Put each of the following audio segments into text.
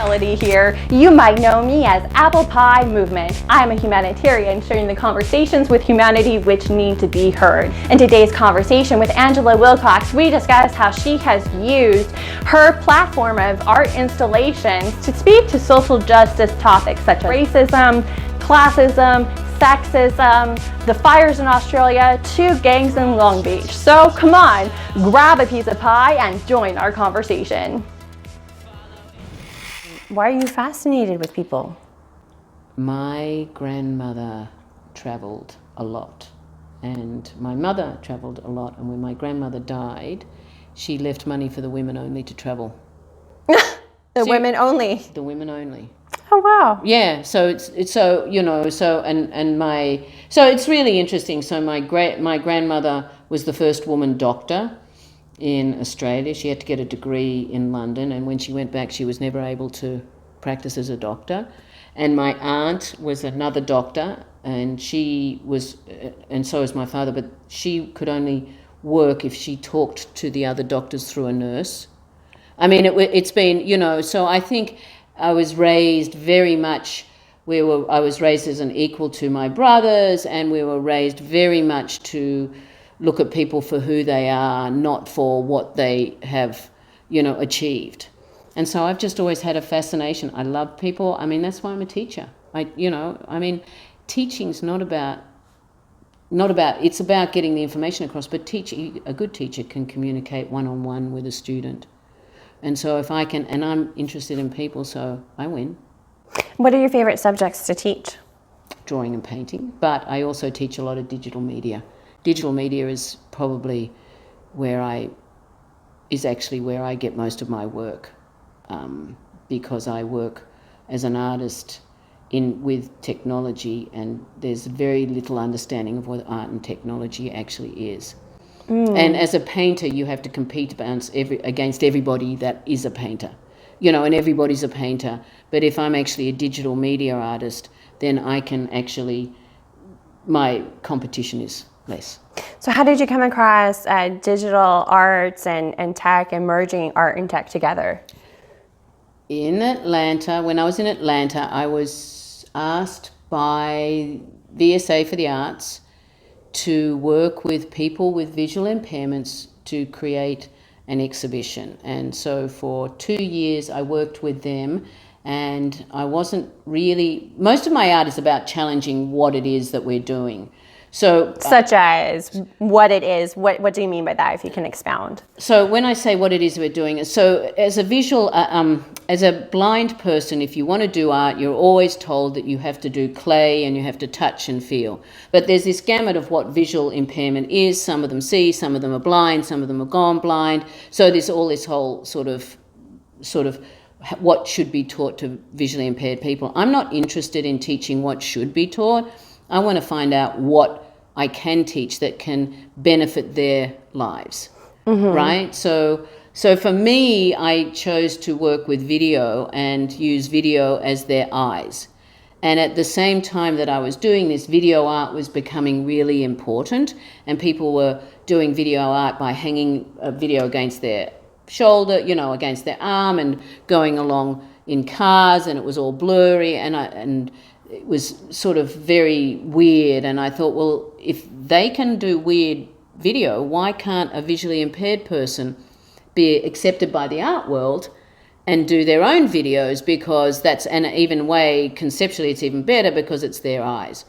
reality here. You might know me as ApplePie Movement. I'm a humanitarian sharing the conversations with humanity which need to be heard. In today's conversation with Angela Wilcox, we discuss how she has used her platform of art installations to speak to social justice topics such as racism, classism, sexism, the fires in Australia, to gangs in Long Beach. So come on, grab a piece of pie and join our conversation. Why are you fascinated with people? My grandmother traveled a lot, and my mother traveled a lot, and when my grandmother died, she left money for the women only to travel. Women only? The women only. Oh wow! Yeah, so it's so so it's really interesting. So my grandmother was the first woman doctor in Australia. She had to get a degree in London, and when she went back, she was never able to practice as a doctor. And my aunt was another doctor, and she was, and so was my father, but she could only work if she talked to the other doctors through a nurse. I mean, it's been, so I think I was raised very much, I was raised as an equal to my brothers, and we were raised very much to look at people for who they are, not for what they have, achieved. And so I've just always had a fascination. I love people. I mean, that's why I'm a teacher. Teaching's not about, it's about getting the information across, but a good teacher can communicate one-on-one with a student. And so if I can, and I'm interested in people, so I win. What are your favorite subjects to teach? Drawing and painting, but I also teach a lot of digital media. Digital media is probably where I get most of my work, because I work as an artist with technology, and there's very little understanding of what art and technology actually is. And as a painter, you have to compete against everybody that is a painter, and everybody's a painter. But if I'm actually a digital media artist, then I can my competition is less. So how did you come across digital arts and tech, and merging art and tech together? In Atlanta, when I was in Atlanta, I was asked by VSA for the Arts to work with people with visual impairments to create an exhibition. And so for 2 years I worked with them, and I wasn't really, most of my art is about challenging what it is that we're doing. So such as what it is, what do you mean by that, if you can expound? So when I say what it is we're doing, so as a visual, as a blind person, if you want to do art, you're always told that you have to do clay and you have to touch and feel. But there's this gamut of what visual impairment is. Some of them see, some of them are blind, some of them have gone blind. So there's all this whole sort of what should be taught to visually impaired people. I'm not interested in teaching what should be taught. I want to find out what I can teach that can benefit their lives, right? So for me, I chose to work with video and use video as their eyes. And at the same time that I was doing this, video art was becoming really important, and people were doing video art by hanging a video against their shoulder, against their arm, and going along in cars, and it was all blurry, and it was sort of very weird. And I thought, well, if they can do weird video, why can't a visually impaired person be accepted by the art world and do their own videos? Because that's an even way, conceptually it's even better because it's their eyes,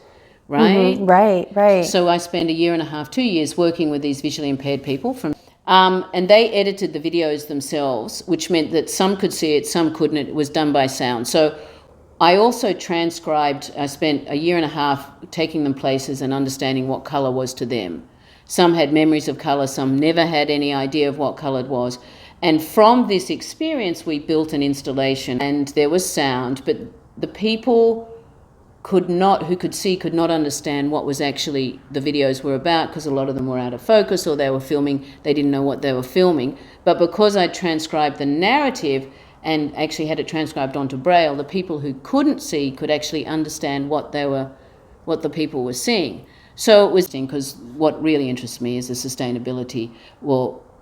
right? Right. So I spent 1.5 years, 2 years working with these visually impaired people and they edited the videos themselves, which meant that some could see it, some couldn't. It was done by sound. So I also transcribed, I spent 1.5 years taking them places and understanding what colour was to them. Some had memories of colour, some never had any idea of what colour it was. And from this experience, we built an installation, and there was sound, but the people who could see could not understand what was actually the videos were about, because a lot of them were out of focus, or they were filming, they didn't know what they were filming. But because I transcribed the narrative and actually had it transcribed onto Braille, the people who couldn't see could actually understand what the people were seeing. So it was interesting, because what really interests me is the sustainability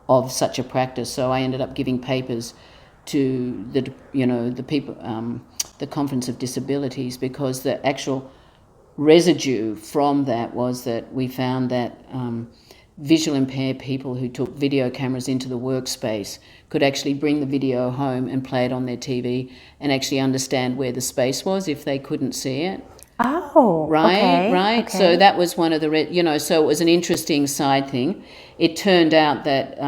of such a practice. So I ended up giving papers to the people, the Conference of Disabilities, because the actual residue from that was that we found that visual impaired people who took video cameras into the workspace could actually bring the video home and play it on their TV and actually understand where the space was if they couldn't see it. Oh, right. Okay. So that was one of the, so it was an interesting side thing. It turned out that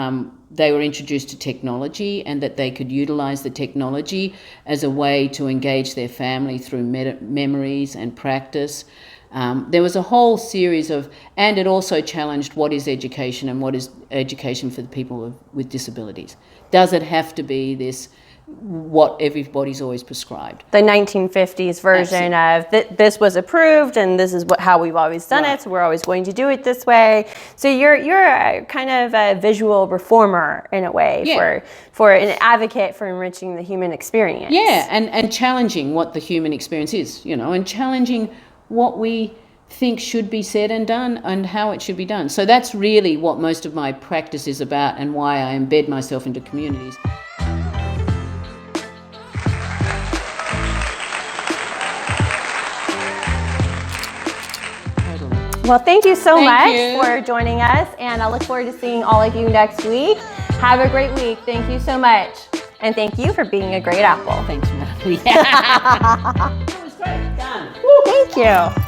they were introduced to technology and that they could utilize the technology as a way to engage their family through memories and practice. There was a whole series and it also challenged what is education and what is education for the people with disabilities. Does it have to be what everybody's always prescribed? The 1950s version of this was approved and this is how we've always done it, so we're always going to do it this way. So you're a kind of a visual reformer in a way, for an advocate for enriching the human experience. Yeah, and challenging what the human experience is, and challenging what we think should be said and done and how it should be done. So that's really what most of my practice is about and why I embed myself into communities. Well, thank you so much for joining us, and I look forward to seeing all of you next week. Have a great week. Thank you so much. And thank you for being a great apple. Thanks, Natalie. That was great. Done. Thank you.